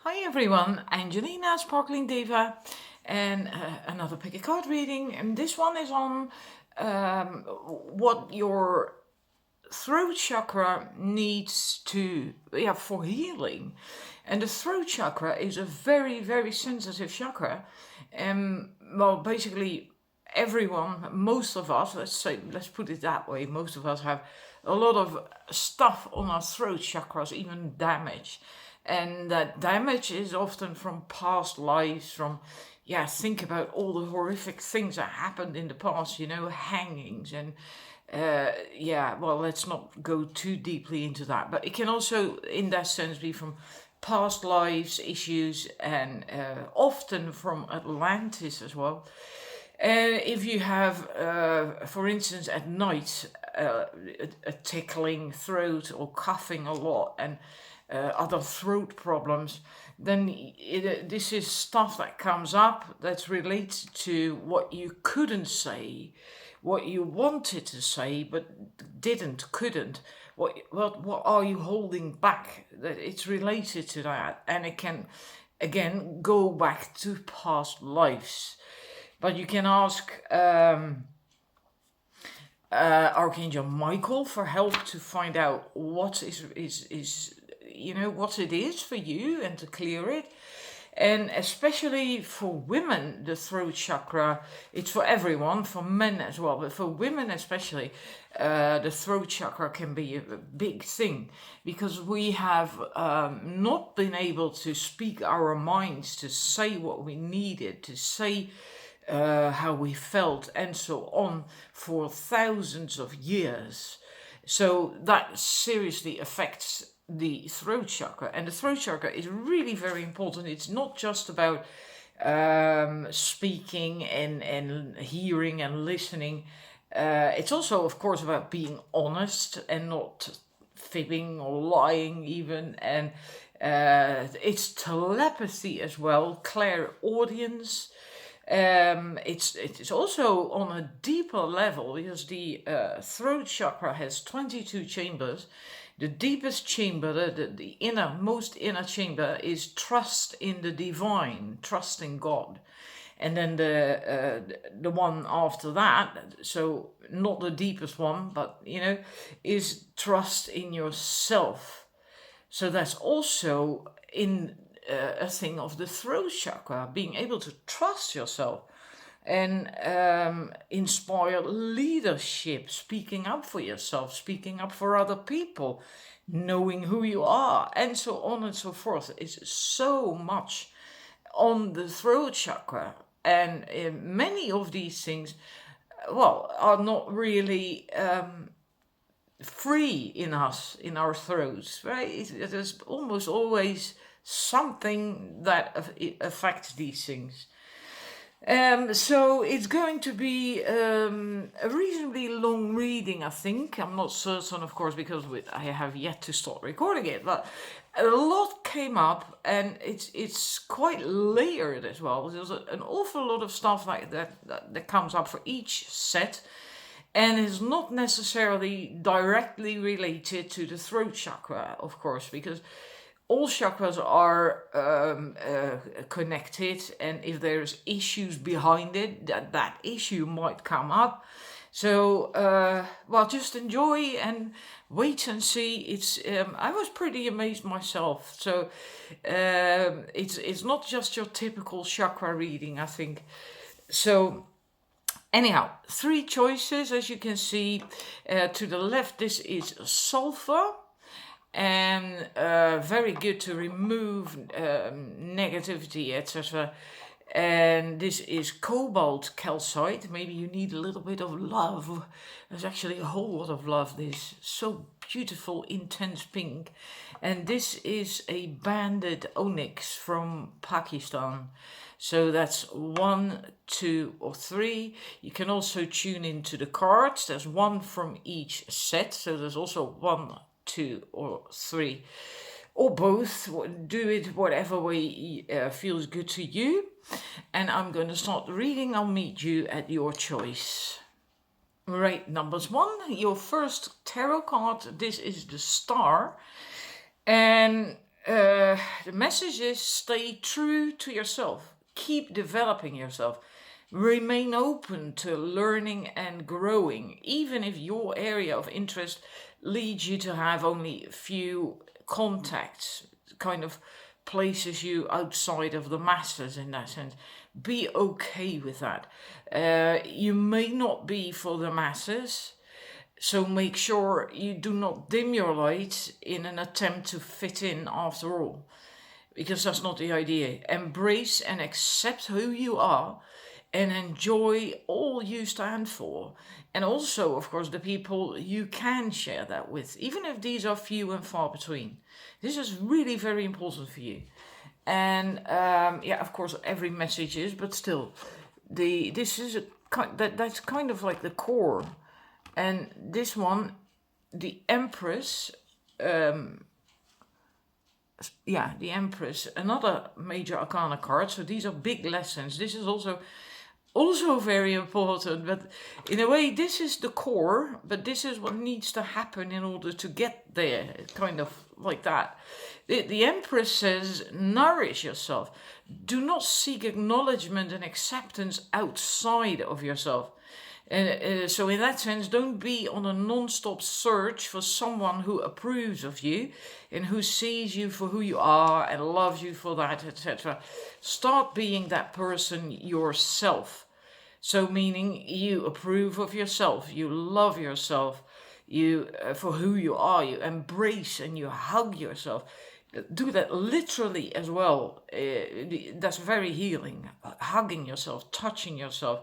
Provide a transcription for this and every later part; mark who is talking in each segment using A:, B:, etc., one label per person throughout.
A: Hi everyone, Angelina, Sparkling Diva, and another pick a card reading. And this one is on what your throat chakra needs for healing. And the throat chakra is a very, very sensitive chakra. Well, basically, most of us, let's put it that way, most of us have a lot of stuff on our throat chakras, even damage. And that damage is often from past lives, think about all the horrific things that happened in the past, hangings and let's not go too deeply into that. But it can also, in that sense, be from past lives issues and often from Atlantis as well. If you have, for instance, at night, a tickling throat or coughing a lot and other throat problems, then this is stuff that comes up that's related to what you couldn't say, what you wanted to say but couldn't. What are you holding back? That it's related to that, and it can again go back to past lives. But you can ask Archangel Michael for help to find out what what it is for you and to clear it. And especially for women, the throat chakra, it's for everyone, for men as well, but for women especially, the throat chakra can be a big thing because we have not been able to speak our minds, to say what we needed, to say how we felt, and so on for thousands of years. So that seriously affects the throat chakra, and the throat chakra is really very important. It's not just about speaking and hearing and listening. It's also, of course, about being honest and not fibbing or lying even, and it's telepathy as well, clairaudience. It's also on a deeper level because the throat chakra has 22 chambers. The deepest chamber, the most inner chamber, is trust in the divine, trust in God. And then the one after that, so not the deepest one, but is trust in yourself. So that's also in a thing of the throat chakra, being able to trust yourself and inspire leadership, speaking up for yourself, speaking up for other people, knowing who you are, and so on and so forth. It's so much on the throat chakra. And many of these things, are not really free in us, in our throats, right? There's almost always something that affects these things. So it's going to be a reasonably long reading, I think. I'm not certain, of course, because I have yet to start recording it, but a lot came up, and it's quite layered as well. There's an awful lot of stuff like that comes up for each set, and is not necessarily directly related to the throat chakra, of course, because all chakras are connected, and if there's issues behind it, that issue might come up. So, just enjoy and wait and see. I was pretty amazed myself. So, it's not just your typical chakra reading, I think. So, anyhow, 3 choices, as you can see. To the left, this is sulfur, and very good to remove negativity, etc. And this is cobalt calcite. Maybe you need a little bit of love. There's actually a whole lot of love. This so beautiful, intense pink. And this is a banded onyx from Pakistan. So that's 1, 2, or 3. You can also tune into the cards. There's 1 from each set. So there's also 1, 2, or 3, or both. Do it whatever way feels good to you. And I'm going to start reading. I'll meet you at your choice. Right, numbers 1, your first tarot card. This is the Star, and the message is stay true to yourself. Keep developing yourself. Remain open to learning and growing, even if your area of interest leads you to have only a few contacts, kind of places you outside of the masses in that sense. Be okay with that. You may not be for the masses, so make sure you do not dim your light in an attempt to fit in after all, because that's not the idea. Embrace and accept who you are and enjoy all you stand for. And also, of course, the people you can share that with, even if these are few and far between. This is really very important for you. And of course, every message is, but still, this is that's kind of like the core. And this one, the Empress, the Empress, another major arcana card. So these are big lessons. This is also very important, but in a way this is the core, but this is what needs to happen in order to get there, kind of like that. The Empress says, nourish yourself. Do not seek acknowledgement and acceptance outside of yourself. So in that sense, don't be on a non-stop search for someone who approves of you and who sees you for who you are and loves you for that, etc. Start being that person yourself. So meaning you approve of yourself, you love yourself, you for who you are, you embrace and you hug yourself. Do that literally as well. That's very healing. Hugging yourself, touching yourself.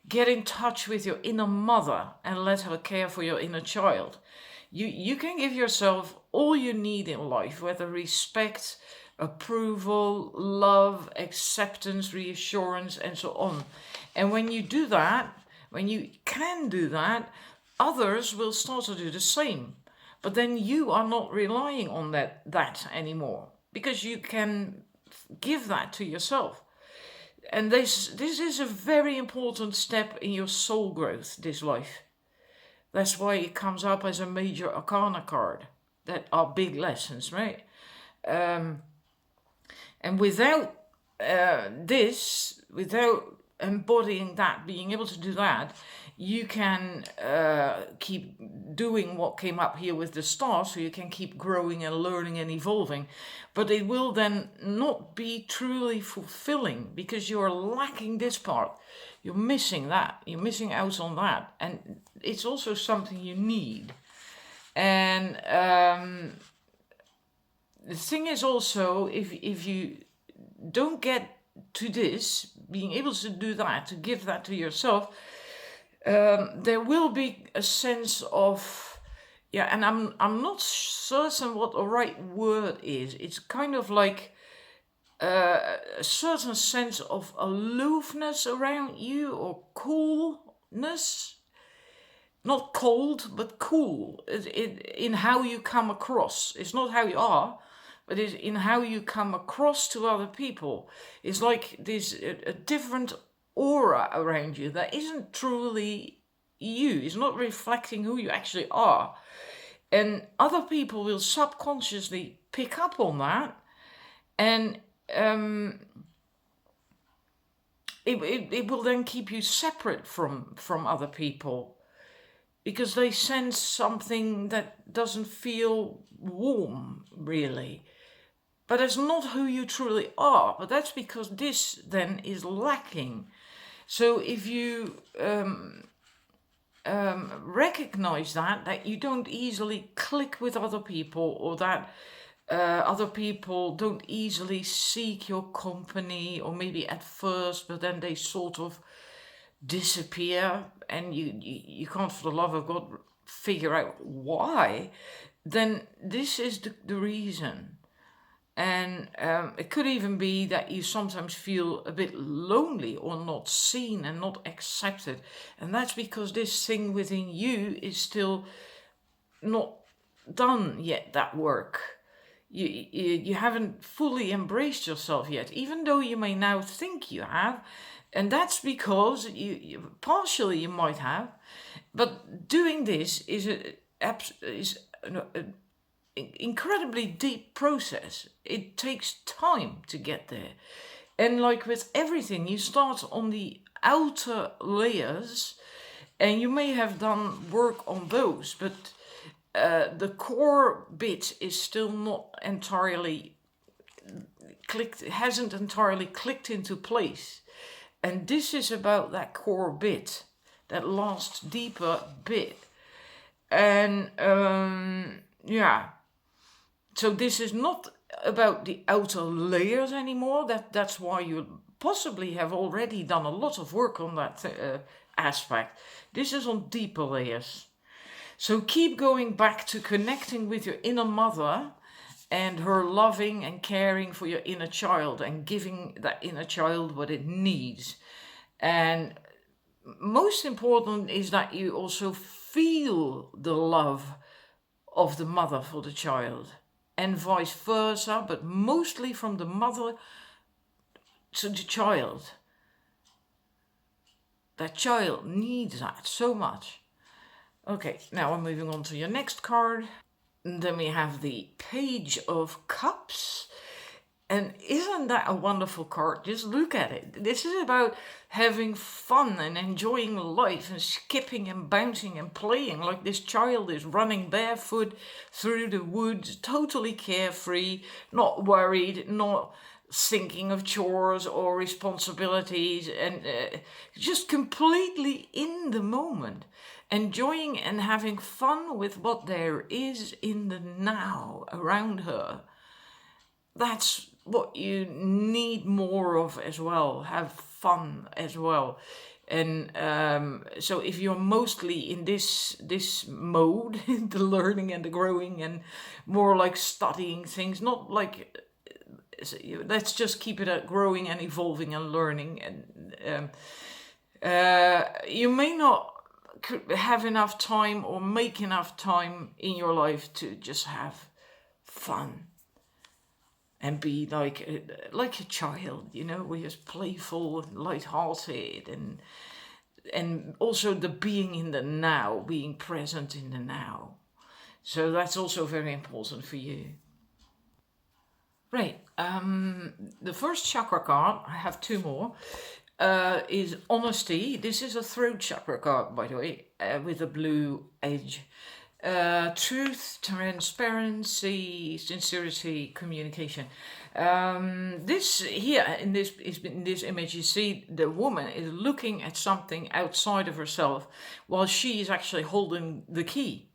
A: Get in touch with your inner mother and let her care for your inner child. You can give yourself all you need in life, whether respect, approval, love, acceptance, reassurance, and so on. And when you do that, when you can do that, others will start to do the same. But then you are not relying on that anymore, because you can give that to yourself. And this is a very important step in your soul growth, this life. That's why it comes up as a major arcana card. That are big lessons, right? And without without embodying that, being able to do that, you can keep doing what came up here with the stars, so you can keep growing and learning and evolving. But it will then not be truly fulfilling because you're lacking this part. You're missing that. You're missing out on that. And it's also something you need. And the thing is also, if you don't get to this, being able to do that, to give that to yourself, there will be a sense of, and I'm not certain what the right word is. It's kind of like a certain sense of aloofness around you, or coolness. Not cold, but cool in how you come across. It's not how you are, but it's in how you come across to other people. It's like there's a different aura around you that isn't truly you. It's not reflecting who you actually are. And other people will subconsciously pick up on that, and it will then keep you separate from other people, because they sense something that doesn't feel warm, really. But it's not who you truly are. But that's because this then is lacking. So if you recognize that you don't easily click with other people, or that other people don't easily seek your company, or maybe at first, but then they sort of disappear, and you can't for the love of God figure out why, then this is the reason. And it could even be that you sometimes feel a bit lonely, or not seen and not accepted, and that's because this thing within you is still not done yet, that work. You haven't fully embraced yourself yet, even though you may now think you have. And that's because you partially you might have, but doing this is incredibly deep process. It takes time to get there. And like with everything, you start on the outer layers and you may have done work on those, but the core bit is still not entirely clicked, it hasn't entirely clicked into place. And this is about that core bit, that last deeper bit. And so this is not about the outer layers anymore. That's why you possibly have already done a lot of work on that aspect. This is on deeper layers. So keep going back to connecting with your inner mother and her loving and caring for your inner child and giving that inner child what it needs. And most important is that you also feel the love of the mother for the child and vice versa, but mostly from the mother to the child. That child needs that so much. Okay, now I'm moving on to your next card. And then we have the Page of Cups. And isn't that a wonderful card? Just look at it. This is about having fun and enjoying life and skipping and bouncing and playing like this child is running barefoot through the woods, totally carefree, not worried, not thinking of chores or responsibilities, and just completely in the moment, enjoying and having fun with what there is in the now around her. That's what you need more of as well. Have fun as well. And so if you're mostly in this mode, the learning and the growing and more like studying things, not like, let's just keep it at growing and evolving and learning. And you may not have enough time or make enough time in your life to just have fun. And be like a child, we're just playful and light-hearted, and also the being in the now, being present in the now. So that's also very important for you. Right, the first chakra card, I have two more, is Honesty. This is a Throat Chakra card, by the way, with a blue edge. Truth, transparency, sincerity, communication. This here in this image, you see the woman is looking at something outside of herself while she is actually holding the key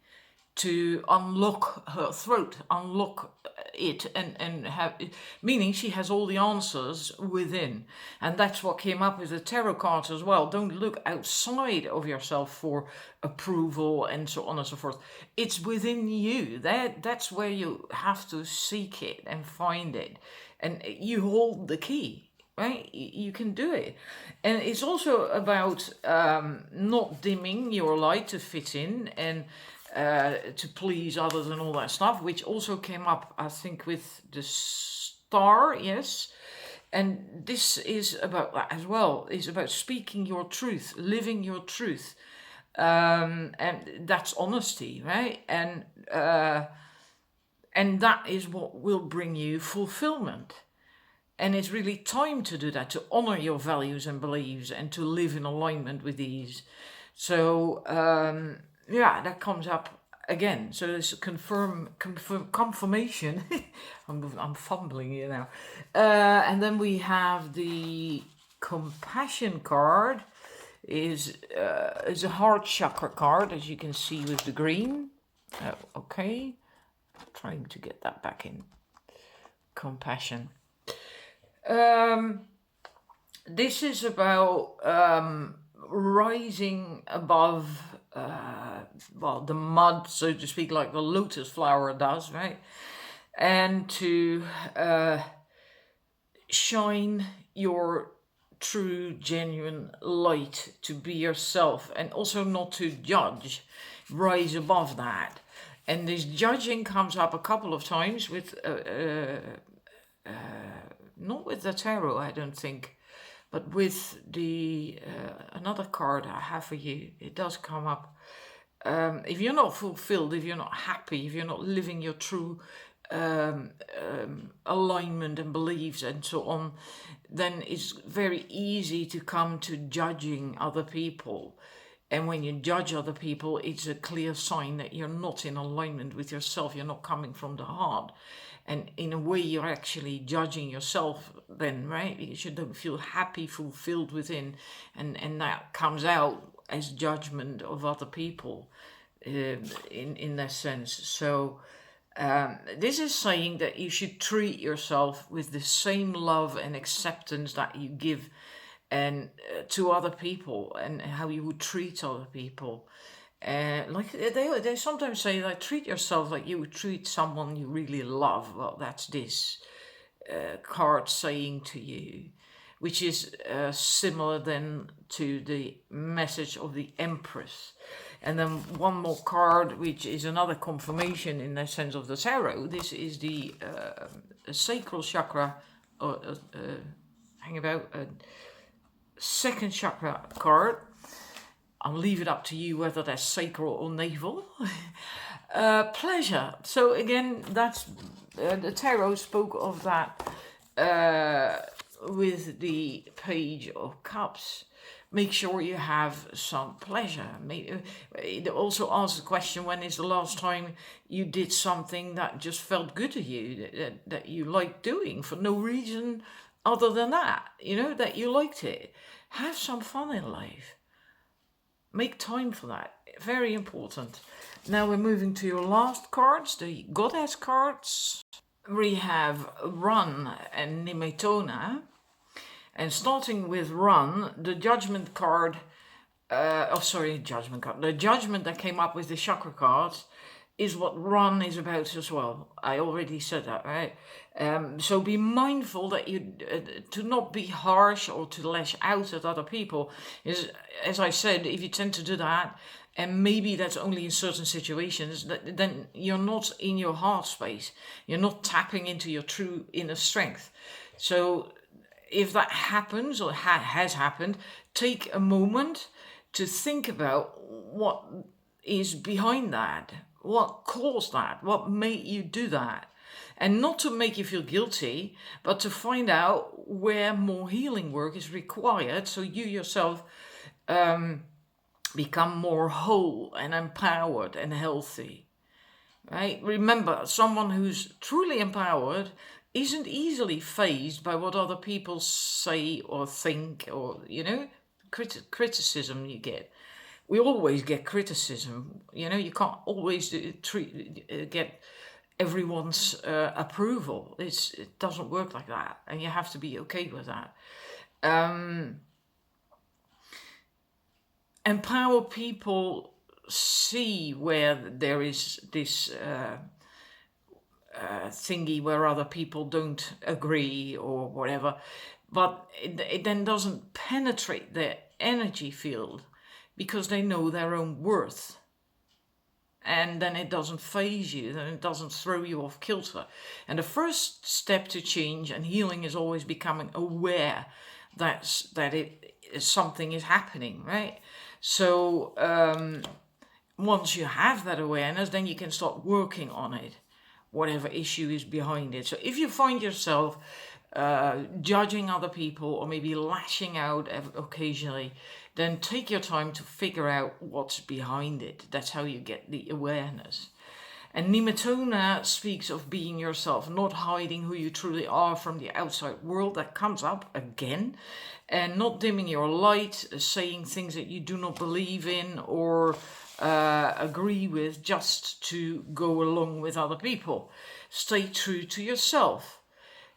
A: to unlock her throat, unlock it, and have, meaning she has all the answers within. And that's what came up with the tarot cards as well. Don't look outside of yourself for approval and so on and so forth. It's within you. That's where you have to seek it and find it. And you hold the key, right? You can do it. And it's also about not dimming your light to fit in and to please others and all that stuff, which also came up, I think, with the star, yes. And this is about that as well. It's about speaking your truth, living your truth. And that's honesty, right? And that is what will bring you fulfillment. And it's really time to do that, to honor your values and beliefs and to live in alignment with these. So, that comes up again. So there's confirmation. I'm fumbling here now. And then we have the Compassion card. Is a heart chakra card, as you can see with the green. Okay, trying to get that back in. Compassion. This is about rising above the mud, so to speak, like the lotus flower does, right? And to shine your true, genuine light, to be yourself, and also not to judge, rise above that. And this judging comes up a couple of times with, not with the tarot, I don't think, but with the another card I have for you. It does come up. if you're not fulfilled, if you're not happy, if you're not living your true alignment and beliefs and so on, then it's very easy to come to judging other people. And when you judge other people, it's a clear sign that you're not in alignment with yourself. You're not coming from the heart. And in a way, you're actually judging yourself then, right? Because you don't feel happy, fulfilled within. And that comes out as judgment of other people in that sense. So this is saying that you should treat yourself with the same love and acceptance that you give and to other people, and how you would treat other people. Like they sometimes say, like, treat yourself like you would treat someone you really love. Well, that's this card saying to you, which is similar then to the message of the Empress. And then one more card, which is another confirmation in the sense of the tarot. This is the sacral chakra, hang about. Second chakra card. I'll leave it up to you whether that's sacral or navel. Pleasure. So again, that's the tarot spoke of that with the Page of Cups. Make sure you have some pleasure. It also asks the question, when is the last time you did something that just felt good to you, that you liked doing for no reason other than that, that you liked it. Have some fun in life. Make time for that. Very important. Now we're moving to your last cards, the Goddess cards. We have Run and Nimetona. And starting with Run, the Judgment card, Judgment card. The Judgment that came up with the chakra cards is what Run is about as well. I already said that, right? So be mindful that you to not be harsh or to lash out at other people. Is, as I said, if you tend to do that, and maybe that's only in certain situations, then you're not in your heart space. You're not tapping into your true inner strength. So if that happens or has happened, take a moment to think about what is behind that. What caused that? What made you do that? And not to make you feel guilty, but to find out where more healing work is required, so you yourself become more whole and empowered and healthy. Right? Remember, someone who's truly empowered isn't easily fazed by what other people say or think, or criticism you get. We always get criticism. You can't always get everyone's approval. It doesn't work like that, and you have to be okay with that. Empower people see where there is this thingy where other people don't agree or whatever, but it then doesn't penetrate their energy field, because they know their own worth. And then it doesn't faze you, then it doesn't throw you off kilter. And the first step to change and healing is always becoming aware that something is happening, right? So once you have that awareness, then you can start working on it, whatever issue is behind it. So if you find yourself judging other people or maybe lashing out occasionally, then take your time to figure out what's behind it. That's how you get the awareness. And Nimetona speaks of being yourself, not hiding who you truly are from the outside world. That comes up again. And not dimming your light, saying things that you do not believe in or agree with just to go along with other people. Stay true to yourself.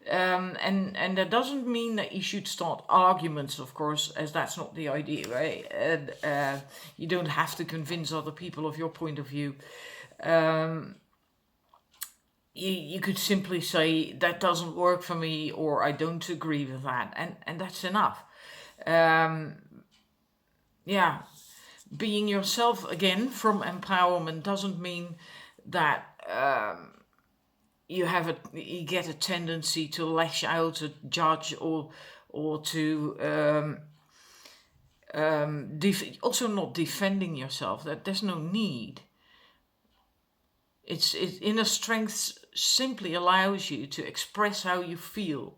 A: And that doesn't mean that you should start arguments, of course, as that's not the idea, right? And you don't have to convince other people of your point of view. You could simply say, that doesn't work for me, or I don't agree with that, and that's enough. Being yourself again from empowerment doesn't mean that you get a tendency to lash out, to judge, or to also not defending yourself. That there's no need. Inner strength simply allows you to express how you feel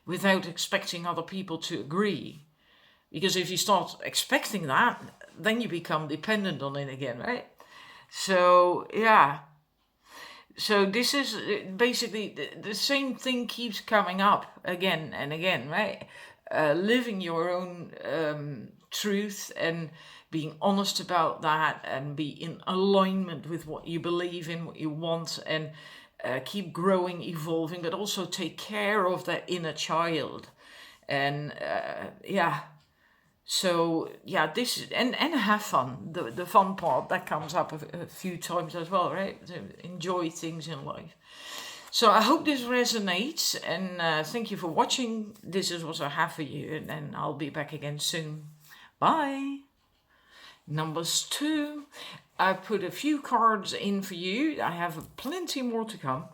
A: without expecting other people to agree. Because if you start expecting that, then you become dependent on it again, right? So, yeah. So this is basically the same thing keeps coming up again and again, right? Living your own truth and being honest about that and be in alignment with what you believe in, what you want, and keep growing, evolving, but also take care of that inner child. And so this is, and have fun. The fun part that comes up a few times as well, right? To enjoy things in life. So I hope this resonates, and thank you for watching. This is what I have for you, and I'll be back again soon. Bye. Numbers 2. I put a few cards in for you. I have plenty more to come.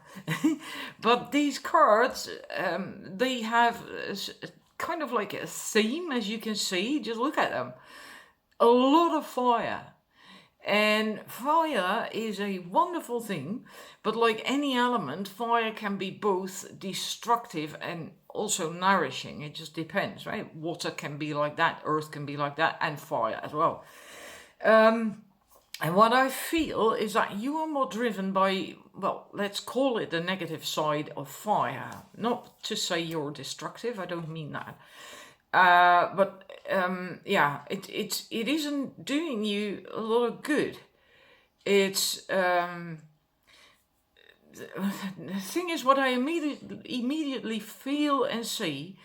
A: But these cards, they have kind of like a theme, as you can see. Just look at them. A lot of fire. And fire is a wonderful thing, but like any element, fire can be both destructive and also nourishing. It just depends, right? Water can be like that, earth can be like that, and fire as well. And what I feel is that you are more driven by, well, let's call it the negative side of fire. Not to say you're destructive, I don't mean that. But it isn't doing you a lot of good. It's the thing is, what I immediately feel and see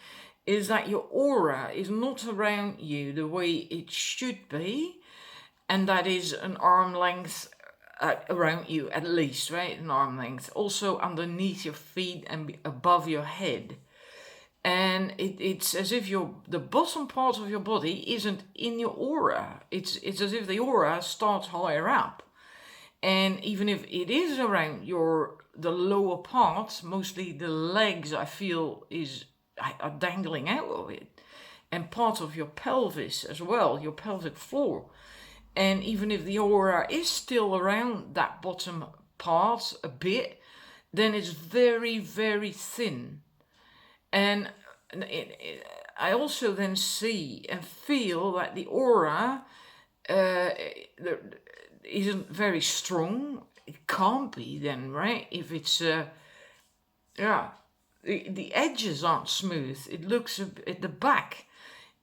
A: is that your aura is not around you the way it should be, and that is an arm length around you at least, right? An arm length. Also underneath your feet and above your head. And it's as if the bottom part of your body isn't in your aura. It's as if the aura starts higher up. And even if it is around the lower part, mostly the legs, I feel are dangling out of it. And part of your pelvis as well, your pelvic floor. And even if the aura is still around that bottom part a bit, then it's very, very thin. And I also then see and feel that the aura isn't very strong. It can't be then, right? If it's, the edges aren't smooth. It looks, at the back,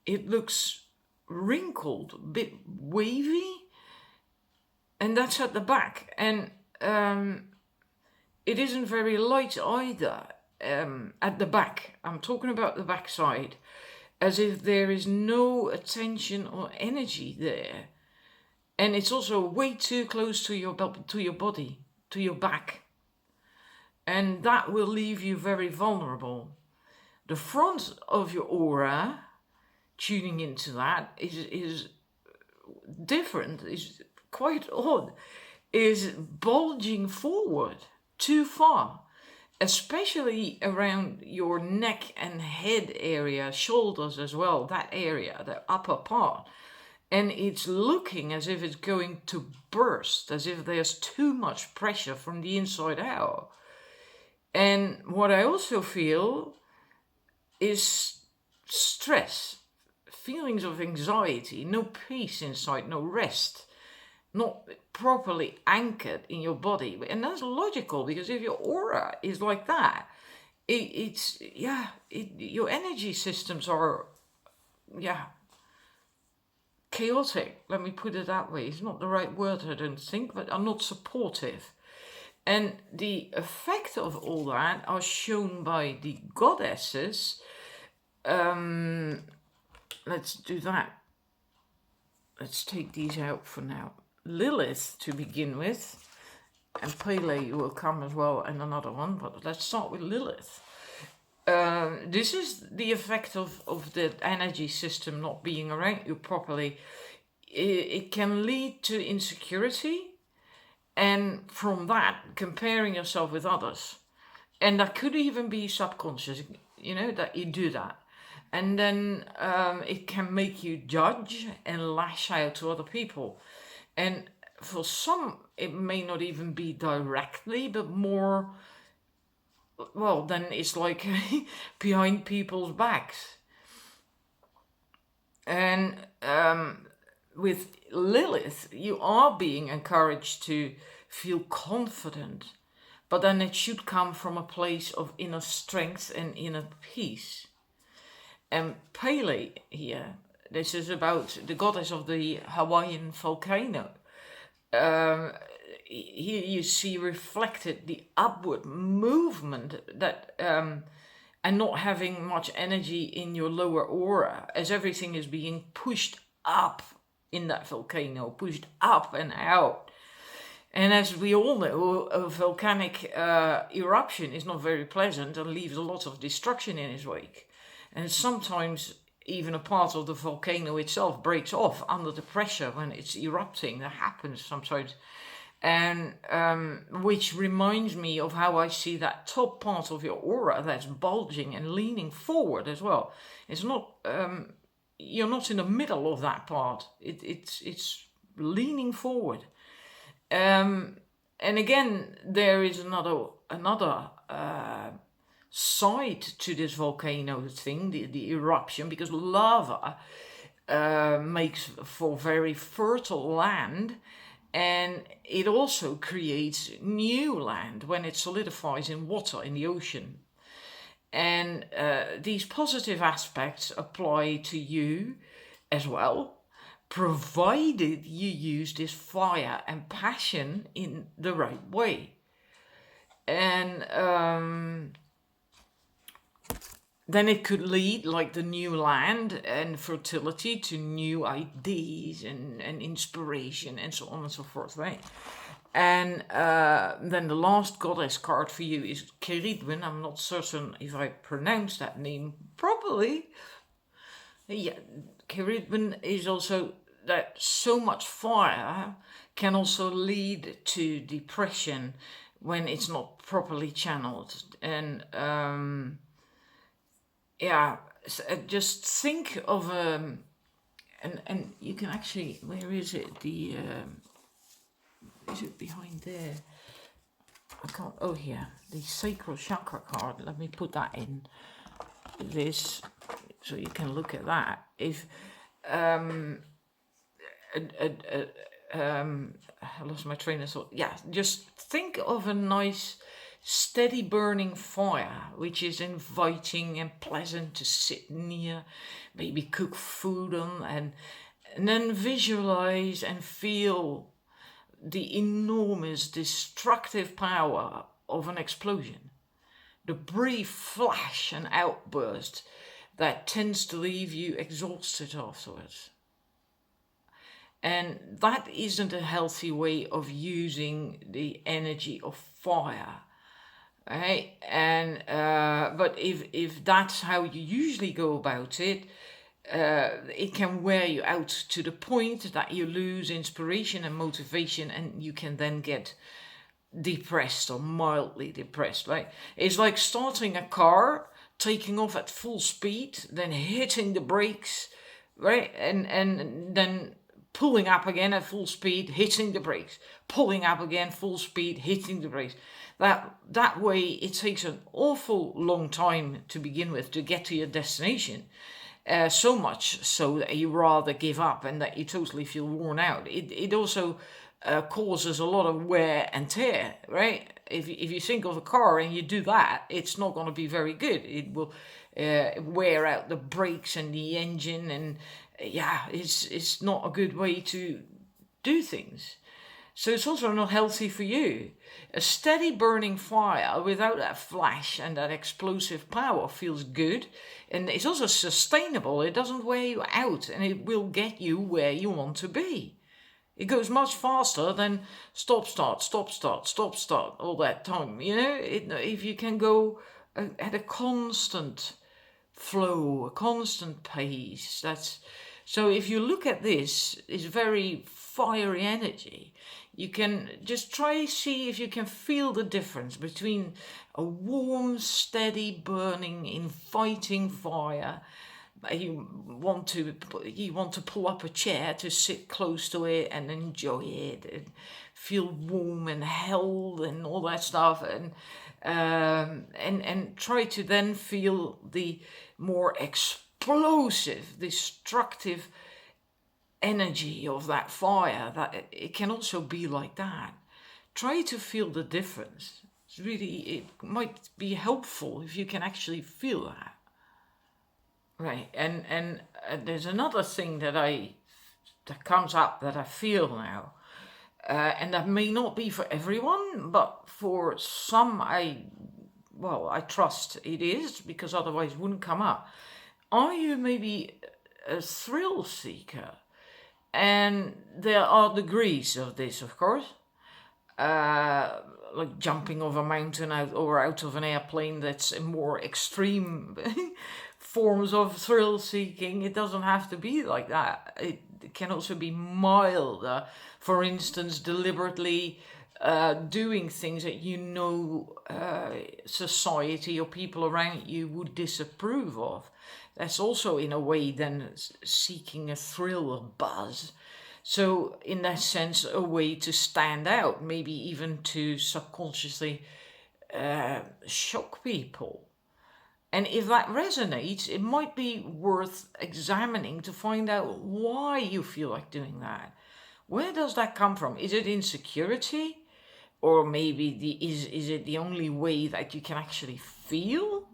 A: it looks wrinkled, a bit wavy. And that's at the back. And it isn't very light either. At the back, I'm talking about the back side, as if there is no attention or energy there, and it's also way too close to your body, to your back, and that will leave you very vulnerable. The front of your aura, tuning into that, is different, is quite odd, is bulging forward too far. Especially around your neck and head area, shoulders as well, that area, the upper part. And it's looking as if it's going to burst, as if there's too much pressure from the inside out. And what I also feel is stress, feelings of anxiety, no peace inside, no rest. Not properly anchored in your body. And that's logical, because if your aura is like that, your energy systems are, chaotic. Let me put it that way. It's not the right word, I don't think, but are not supportive. And the effect of all that are shown by the goddesses. Let's do that. Let's take these out for now. Lilith to begin with, and Pele will come as well, and another one, but let's start with Lilith. This is the effect of the energy system not being around you properly. It can lead to insecurity, and from that, comparing yourself with others. And that could even be subconscious, that you do that. And then it can make you judge and lash out to other people. And for some, it may not even be directly, but more, well, then it's like behind people's backs. And with Lilith, you are being encouraged to feel confident, but then it should come from a place of inner strength and inner peace. And Pele here, this is about the goddess of the Hawaiian volcano. Here you see reflected the upward movement that and not having much energy in your lower aura, as everything is being pushed up in that volcano, pushed up and out. And as we all know, a volcanic eruption is not very pleasant and leaves a lot of destruction in its wake. And sometimes even a part of the volcano itself breaks off under the pressure when it's erupting. That happens sometimes. And which reminds me of how I see that top part of your aura that's bulging and leaning forward as well. It's not, you're not in the middle of that part. It's leaning forward. And again, there is another side to this volcano thing, the eruption, because lava makes for very fertile land, and it also creates new land when it solidifies in water in the ocean. And these positive aspects apply to you as well, provided you use this fire and passion in the right way. And then it could lead, like the new land and fertility, to new ideas and inspiration and so on and so forth, right? And then the last goddess card for you is Keridwen. I'm not certain if I pronounced that name properly. Yeah, Keridwen is also that so much fire can also lead to depression when it's not properly channeled. And just think of and you can actually, where is it? Is it behind there? I can't. Oh, here, the sacral chakra card. Let me put that in this so you can look at that. If I lost my train of thought. Yeah, just think of a nice, steady burning fire, which is inviting and pleasant to sit near, maybe cook food on, and then visualize and feel the enormous destructive power of an explosion. The brief flash and outburst that tends to leave you exhausted afterwards. And that isn't a healthy way of using the energy of fire, right? And but if that's how you usually go about it, it can wear you out to the point that you lose inspiration and motivation, and you can then get depressed or mildly depressed, right? It's like starting a car, taking off at full speed, then hitting the brakes, right? And then pulling up again at full speed, hitting the brakes, pulling up again full speed, hitting the brakes. That way it takes an awful long time to begin with to get to your destination. So much so that you rather give up and that you totally feel worn out. It also causes a lot of wear and tear, right? If you think of a car and you do that, it's not going to be very good. It will wear out the brakes and the engine, and it's not a good way to do things. So it's also not healthy for you. A steady burning fire without that flash and that explosive power feels good, and it's also sustainable. It doesn't wear you out, and it will get you where you want to be. It goes much faster than stop, start all that time. You know, if you can go at a constant flow, a constant pace. So if you look at this, it's very fiery energy. You can just see if you can feel the difference between a warm, steady, burning, inviting fire you want to pull up a chair to sit close to it and enjoy it and feel warm and held and all that stuff, and try to then feel the more explosive, destructive energy of that fire. That it can also be like that. Try to feel the difference. It might be helpful if you can actually feel that. Right, and there's another thing that comes up that I feel now, and that may not be for everyone, but for some, I trust it is, because otherwise it wouldn't come up. Are you maybe a thrill seeker? And there are degrees of this, of course. Like jumping off a mountain out of an airplane. That's a more extreme forms of thrill seeking. It doesn't have to be like that. It can also be milder. For instance, deliberately doing things that society or people around you would disapprove of. That's also in a way then seeking a thrill or buzz. So in that sense, a way to stand out, maybe even to subconsciously shock people. And if that resonates, it might be worth examining to find out why you feel like doing that. Where does that come from? Is it insecurity? Or maybe is it the only way that you can actually feel?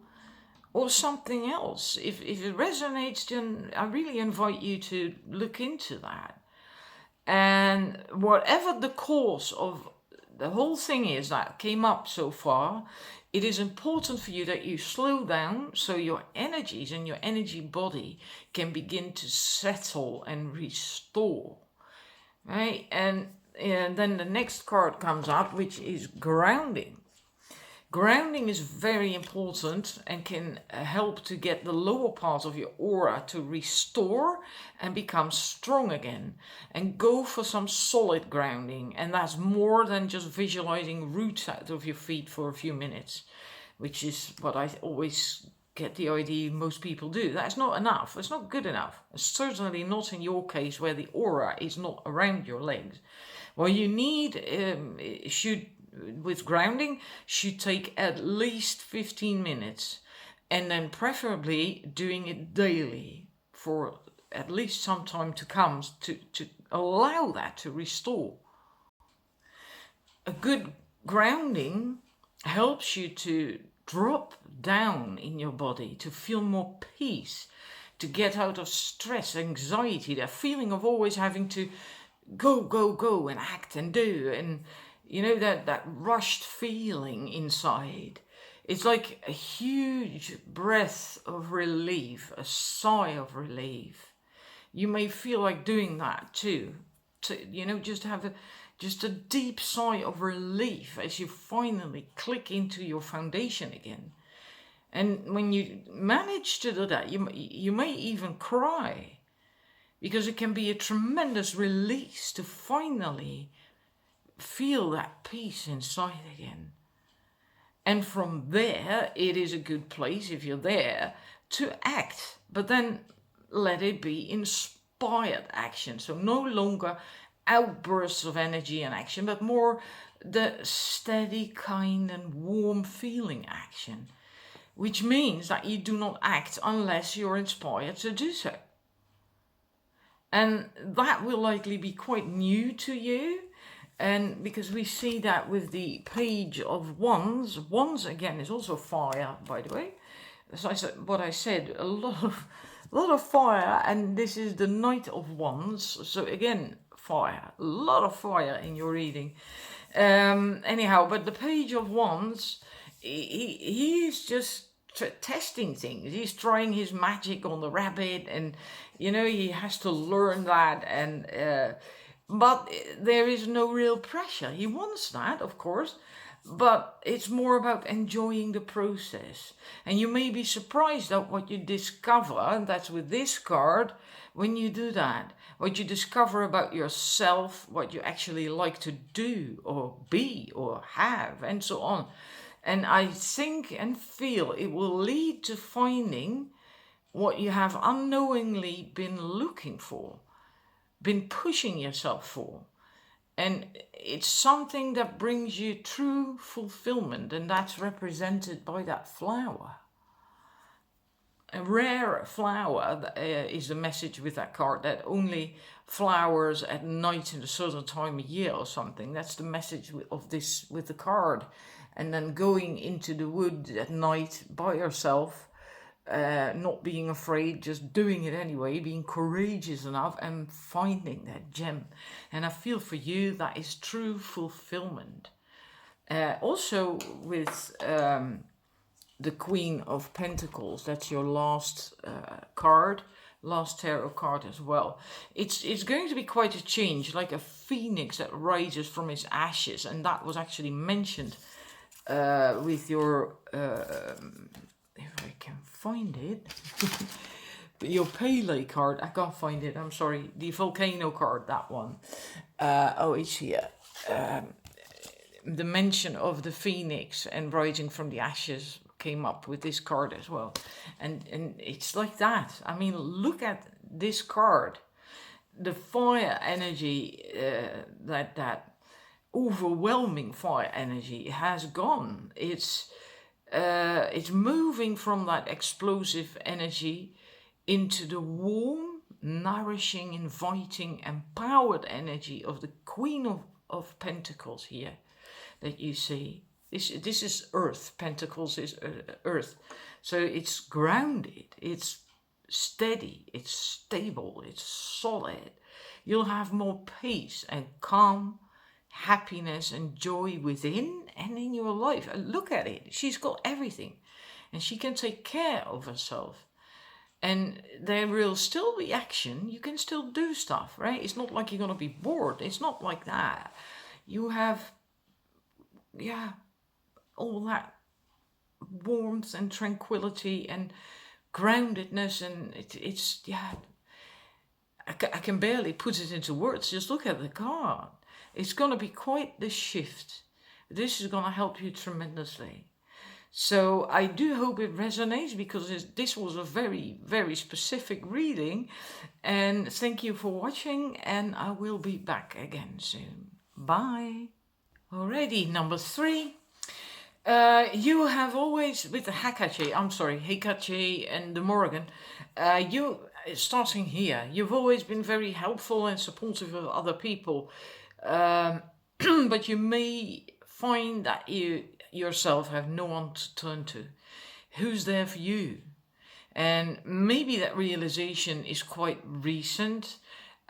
A: Or something else? If it resonates, then I really invite you to look into that. And whatever the cause of the whole thing is that came up so far, it is important for you that you slow down so your energies and your energy body can begin to settle and restore. Right? And then the next card comes up, which is grounding. Grounding is very important and can help to get the lower parts of your aura to restore and become strong again. And go for some solid grounding. And that's more than just visualizing roots out of your feet for a few minutes, which is what I always get the idea most people do. That's not enough. It's not good enough. Certainly not in your case where the aura is not around your legs. What you need with grounding should take at least 15 minutes, and then preferably doing it daily for at least some time to come to allow that to restore. A good grounding helps you to drop down in your body, to feel more peace, to get out of stress, anxiety, that feeling of always having to go and act and do, and that rushed feeling inside. It's like a huge breath of relief, a sigh of relief. You may feel like doing that too. Just have a deep sigh of relief as you finally click into your foundation again. And when you manage to do that, you may even cry, because it can be a tremendous release to finally feel that peace inside again. And from there, it is a good place, if you're there, to act. But then let it be inspired action. So no longer outbursts of energy and action, but more the steady, kind and warm feeling action. Which means that you do not act unless you're inspired to do so. And that will likely be quite new to you. And because we see that with the Page of Wands. Wands again is also fire, by the way. So I said, a lot of fire, and this is the Knight of Wands. So again, fire, a lot of fire in your reading. Anyhow, but the Page of Wands, he's just testing things. He's trying his magic on the rabbit, and he has to learn that, and but there is no real pressure. He wants that, of course, but it's more about enjoying the process. And you may be surprised at what you discover, and that's with this card, when you do that. What you discover about yourself, what you actually like to do or be or have, and so on. And I think and feel it will lead to finding what you have unknowingly been looking for, been pushing yourself for. And it's something that brings you true fulfillment, and that's represented by that flower. A rare flower is the message with that card, that only flowers at night in a certain time of year or something. That's the message of this with the card. And then going into the wood at night by yourself, not being afraid, just doing it anyway, being courageous enough and finding that gem. And I feel for you that is true fulfillment. Also with the Queen of Pentacles, that's your last card, last tarot card as well. It's going to be quite a change, like a phoenix that rises from its ashes, and that was actually mentioned with your if I can find it. Your Pele card, I can't find it, I'm sorry. The volcano card, that one. Oh, it's here. The mention of the phoenix and rising from the ashes came up with this card as well. And it's like that. I mean, look at this card. The fire energy, that overwhelming fire energy has gone. It's moving from that explosive energy into the warm, nourishing, inviting, empowered energy of the Queen of Pentacles here that you see. This is earth. Pentacles is earth. So it's grounded, it's steady, it's stable, it's solid. You'll have more peace and calm, happiness and joy within and in your life. Look at it. She's got everything and she can take care of herself. And there will still be action. You can still do stuff, right? It's not like you're going to be bored. It's not like that. You have, all that warmth and tranquility and groundedness. And it's I can barely put it into words. Just look at the card. It's going to be quite the shift. This is going to help you tremendously. So I do hope it resonates, because this was a very, very specific reading. And thank you for watching, and I will be back again soon. Bye. Alrighty, number 3. You have always, with the Hecate and the Morrigan, starting here, you've always been very helpful and supportive of other people. But you may find that you yourself have no one to turn to. Who's there for you? And maybe that realization is quite recent,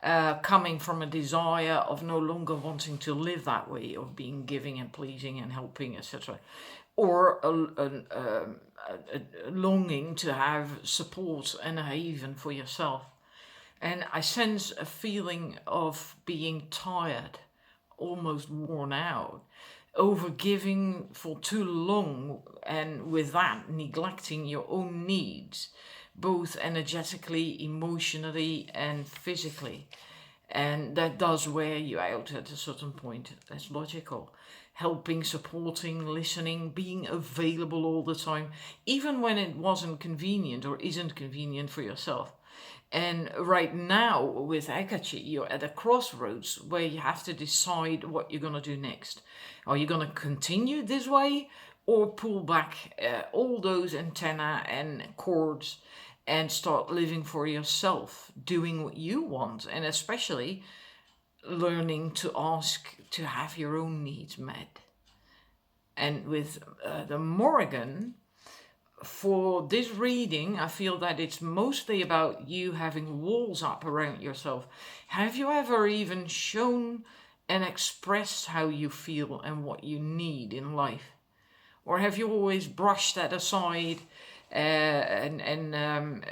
A: coming from a desire of no longer wanting to live that way, of being giving and pleasing and helping, etc. Or a longing to have support and a haven for yourself. And I sense a feeling of being tired, almost worn out, over giving for too long, and with that neglecting your own needs, both energetically, emotionally and physically. And that does wear you out at a certain point. That's logical. Helping, supporting, listening, being available all the time, even when it wasn't convenient or isn't convenient for yourself. And right now with Hecate, you're at a crossroads where you have to decide what you're going to do next. Are you going to continue this way, or pull back all those antennae and cords and start living for yourself, doing what you want, and especially learning to ask to have your own needs met? And with the Morrigan, for this reading, I feel that it's mostly about you having walls up around yourself. Have you ever even shown and expressed how you feel and what you need in life? Or have you always brushed that aside and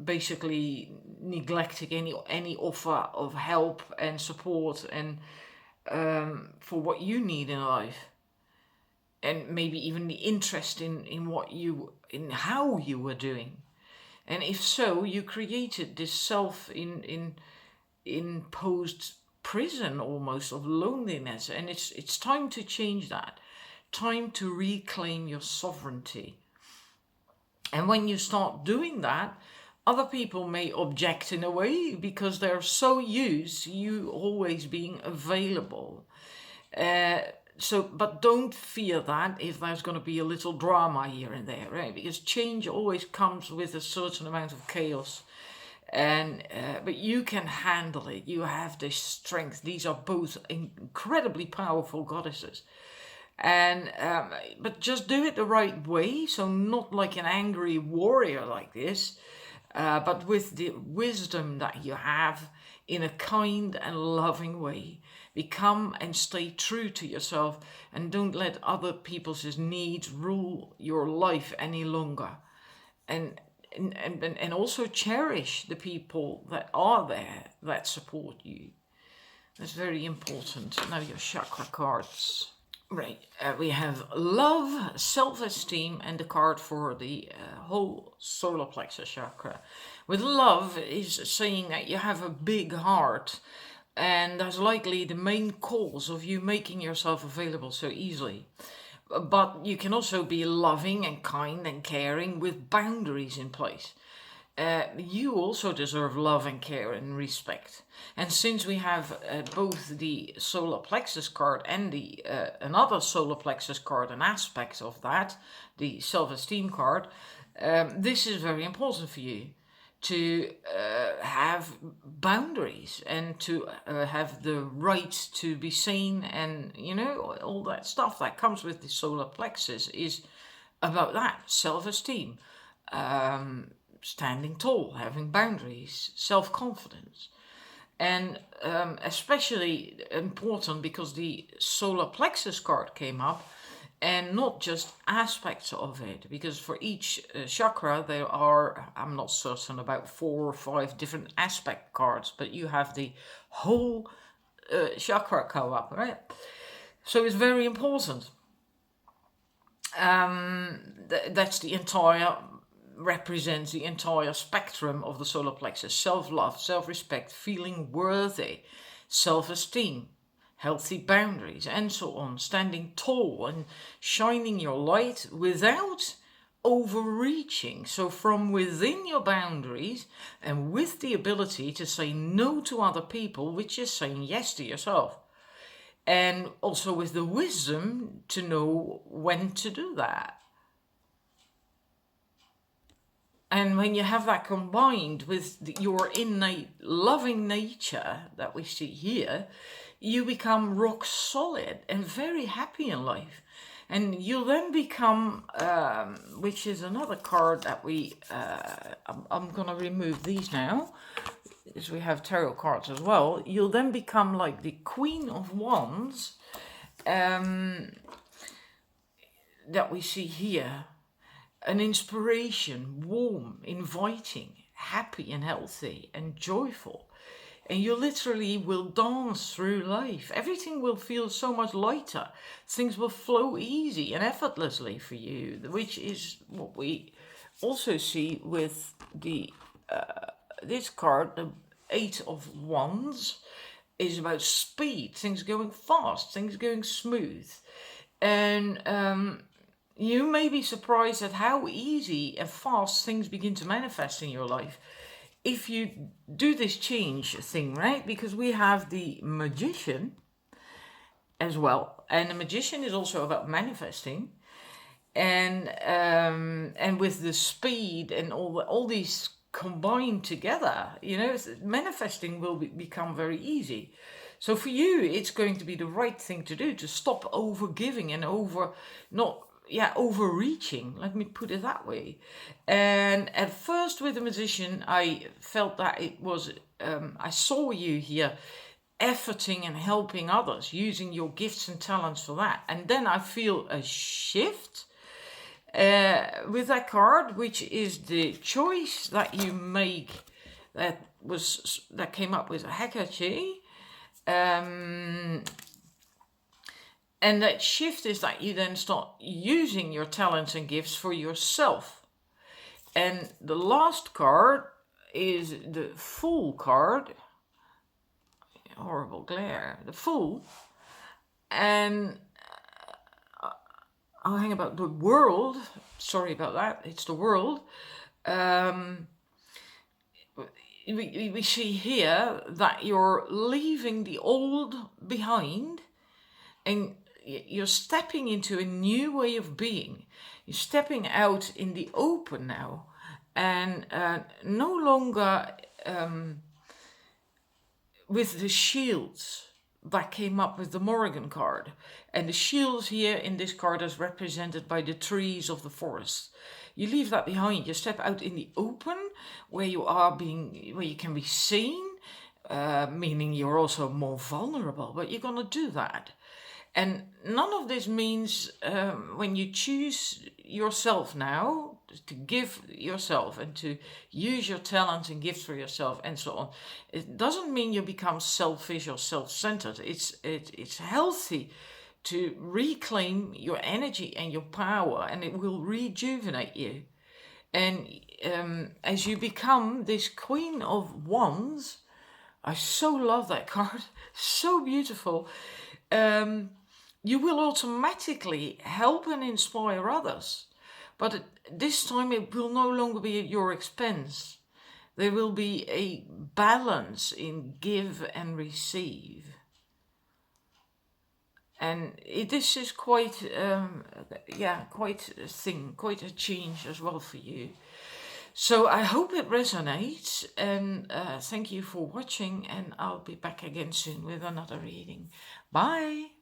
A: basically neglecting any offer of help and support and for what you need in life? And maybe even the interest in how you were doing. And if so, you created this self-imposed prison almost of loneliness. And it's time to change that. Time to reclaim your sovereignty. And when you start doing that, other people may object in a way because they're so used to you always being available. Uh, but don't fear that if there's going to be a little drama here and there, right? Because change always comes with a certain amount of chaos. And but you can handle it. You have this strength. These are both incredibly powerful goddesses. And but just do it the right way, so not like an angry warrior like this, but with the wisdom that you have, in a kind and loving way. Become and stay true to yourself, and don't let other people's needs rule your life any longer. And and also cherish the people that are there that support you. That's very important. Now your chakra cards. Right, we have love, self-esteem, and the card for the whole solar plexus chakra. With love is saying that you have a big heart, and that's likely the main cause of you making yourself available so easily. But you can also be loving and kind and caring with boundaries in place. You also deserve love and care and respect. And since we have both the solar plexus card and the another solar plexus card, an aspect of that, the self-esteem card, this is very important for you to have boundaries and to have the right to be seen, and all that stuff that comes with the solar plexus is about that self-esteem. Standing tall, having boundaries, self-confidence. And especially important because the solar plexus card came up, and not just aspects of it, because for each chakra there are, I'm not certain, about 4 or 5 different aspect cards, but you have the whole chakra come up, right? So it's very important. That's the entire represents the entire spectrum of the solar plexus: self-love, self-respect, feeling worthy, self-esteem, healthy boundaries, and so on. Standing tall and shining your light without overreaching. So from within your boundaries, and with the ability to say no to other people, which is saying yes to yourself. And also with the wisdom to know when to do that. And when you have that combined with your innate loving nature that we see here, you become rock solid and very happy in life. And you'll then become, which is another card that I'm going to remove these now, because we have tarot cards as well. You'll then become like the Queen of Wands that we see here. An inspiration, warm, inviting, happy and healthy and joyful. And you literally will dance through life. Everything will feel so much lighter. Things will flow easy and effortlessly for you, which is what we also see with the this card, the 8 of Wands, is about speed, things going fast, things going smooth. And you may be surprised at how easy and fast things begin to manifest in your life if you do this change thing, right? Because we have the Magician as well, and the Magician is also about manifesting, and with the speed and all these combined together, manifesting will become very easy. So for you, it's going to be the right thing to do, to stop over giving and overreaching, let me put it that way. And at first with the Magician, I felt that it was, I saw you here efforting and helping others, using your gifts and talents for that. And then I feel a shift with that card, which is the choice that you make that came up with a Hecate. And that shift is that you then start using your talents and gifts for yourself. And the last card is the Fool card. Horrible glare. The Fool. And I'll hang about the world. Sorry about that. It's the world. Um, we see here that you're leaving the old behind and you're stepping into a new way of being. You're stepping out in the open now and no longer with the shields that came up with the Morrigan card. And the shields here in this card is represented by the trees of the forest. You leave that behind. You step out in the open where where you can be seen, meaning you're also more vulnerable, but you're going to do that. And none of this means when you choose yourself now to give yourself and to use your talents and gifts for yourself and so on, it doesn't mean you become selfish or self-centered. It's healthy to reclaim your energy and your power, and it will rejuvenate you. And as you become this Queen of Wands, I so love that card, so beautiful. You will automatically help and inspire others. But this time it will no longer be at your expense. There will be a balance in give and receive. And this is quite a thing, quite a change as well for you. So I hope it resonates, and thank you for watching, and I'll be back again soon with another reading. Bye!